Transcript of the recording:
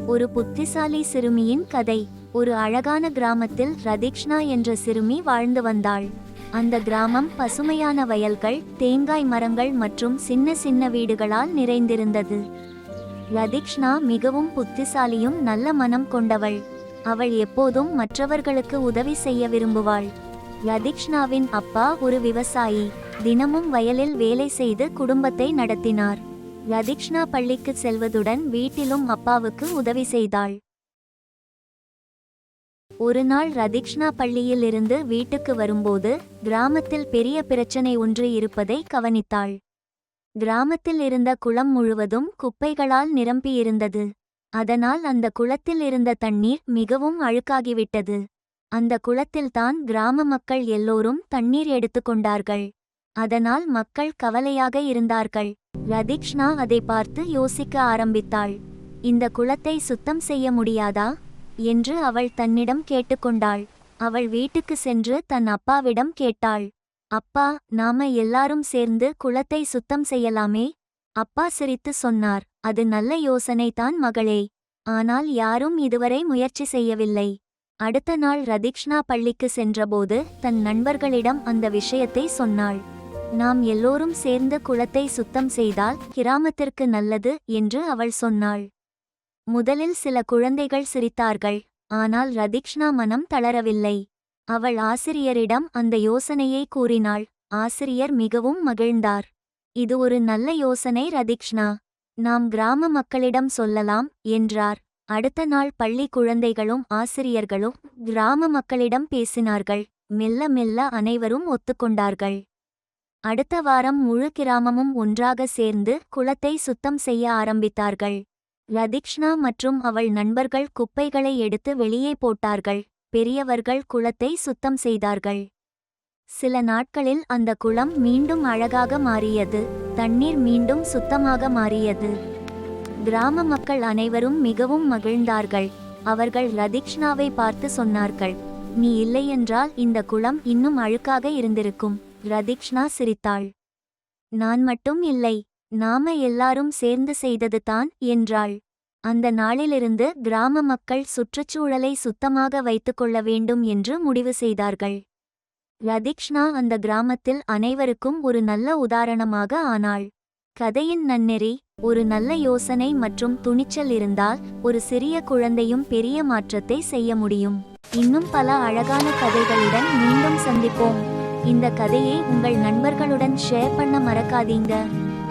ஒரு புத்திசாலி சிறுமியின் கதை. ஒரு அழகான கிராமத்தில் ரதிக்ஷ்ணா என்ற சிறுமி வாழ்ந்து வந்தாள். அந்த கிராமம் பசுமையான வயல்கள், தேங்காய் மரங்கள் மற்றும் சின்ன சின்ன வீடுகளால் நிறைந்திருந்தது. ரதிக்ஷ்ணா மிகவும் புத்திசாலியும் நல்ல மனம் கொண்டவள். அவள் எப்போதும் மற்றவர்களுக்கு உதவி செய்ய விரும்புவாள். ரதிக்ஷ்ணாவின் அப்பா ஒரு விவசாயி. தினமும் வயலில் வேலை செய்து குடும்பத்தை நடத்தினார். ரதிக்ஷ்ணா பள்ளிக்கு செல்வதுடன் வீட்டிலும் அப்பாவுக்கு உதவி செய்தாள். ஒரு நாள் ரதிக்ஷ்ணா பள்ளியில் இருந்து வீட்டுக்கு வரும்போது கிராமத்தில் பெரிய பிரச்சனை ஒன்று இருப்பதை கவனித்தாள். கிராமத்தில் இருந்த குளம் முழுவதும் குப்பைகளால் நிரம்பியிருந்தது. அதனால் அந்த குளத்தில் இருந்த தண்ணீர் மிகவும் அழுக்காகிவிட்டது. அந்த குளத்தில்தான் கிராம மக்கள் எல்லோரும் தண்ணீர் எடுத்துக்கொண்டார்கள். அதனால் மக்கள் கவலையாக இருந்தார்கள். ரதிக்ஷ்ணா அதை பார்த்து யோசிக்க ஆரம்பித்தாள். இந்த குளத்தை சுத்தம் செய்ய முடியாதா என்று அவள் தன்னிடம் கேட்டுக்கொண்டாள். அவள் வீட்டுக்கு சென்று தன் அப்பாவிடம் கேட்டாள். அப்பா, நாம எல்லாரும் சேர்ந்து குளத்தை சுத்தம் செய்யலாமே? அப்பா சிரித்து சொன்னார், அது நல்ல யோசனைதான் மகளே. ஆனால் யாரும் இதுவரை முயற்சி செய்யவில்லை. அடுத்த நாள் ரதிக்ஷ்ணா பள்ளிக்கு சென்றபோது தன் நண்பர்களிடம் அந்த விஷயத்தை சொன்னாள். நாம் எல்லோரும் சேர்ந்து குளத்தை சுத்தம் செய்தால் கிராமத்திற்கு நல்லது என்று அவள் சொன்னாள். முதலில் சில குழந்தைகள் சிரித்தார்கள். ஆனால் ரதிக்ஷ்ணா மனம் தளரவில்லை. அவள் ஆசிரியரிடம் அந்த யோசனையை கூறினாள். ஆசிரியர் மிகவும் மகிழ்ந்தார். இது ஒரு நல்ல யோசனை ரதிக்ஷ்ணா, நாம் கிராம மக்களிடம் சொல்லலாம் என்றார். அடுத்த நாள் பள்ளி குழந்தைகளும் ஆசிரியர்களும் கிராம மக்களிடம் பேசினார்கள். மெல்ல மெல்ல அனைவரும் ஒத்துக்கொண்டார்கள். அடுத்த வாரம் முழு கிராமமும் ஒன்றாக சேர்ந்து குளத்தை சுத்தம் செய்ய ஆரம்பித்தார்கள். ரதிக்ஷ்ணா மற்றும் அவள் நண்பர்கள் குப்பைகளை எடுத்து வெளியே போட்டார்கள். பெரியவர்கள் குளத்தை சுத்தம் செய்தார்கள். சில நாட்களில் அந்த குளம் மீண்டும் அழகாக மாறியது. தண்ணீர் மீண்டும் சுத்தமாக மாறியது. கிராம மக்கள் அனைவரும் மிகவும் மகிழ்ந்தார்கள். அவர்கள் ரதிக்ஷ்ணாவை பார்த்து சொன்னார்கள், நீ இல்லையென்றால் இந்த குளம் இன்னும் அழுக்காக இருந்திருக்கும். ரதிக்ஷ்ணா சிரித்தாள். நான் மட்டும் இல்லை, நாம எல்லாரும் சேர்ந்து செய்தது தான் என்றாள். அந்த நாளிலிருந்து கிராம மக்கள் சுற்றுச்சூழலை சுத்தமாக வைத்துக்கொள்ள வேண்டும் என்று முடிவு செய்தார்கள். ரதிக்ஷ்ணா அந்த கிராமத்தில் அனைவருக்கும் ஒரு நல்ல உதாரணமாக ஆனாள். கதையின் நன்னெறி: ஒரு நல்ல யோசனை மற்றும் துணிச்சல் இருந்தால் ஒரு சிறிய குழந்தையும் பெரிய மாற்றத்தை செய்ய முடியும். இன்னும் பல அழகான கதைகளுடன் மீண்டும் சந்திப்போம். இந்த கதையை உங்கள் நண்பர்களுடன் ஷேர் பண்ண மறக்காதீங்க.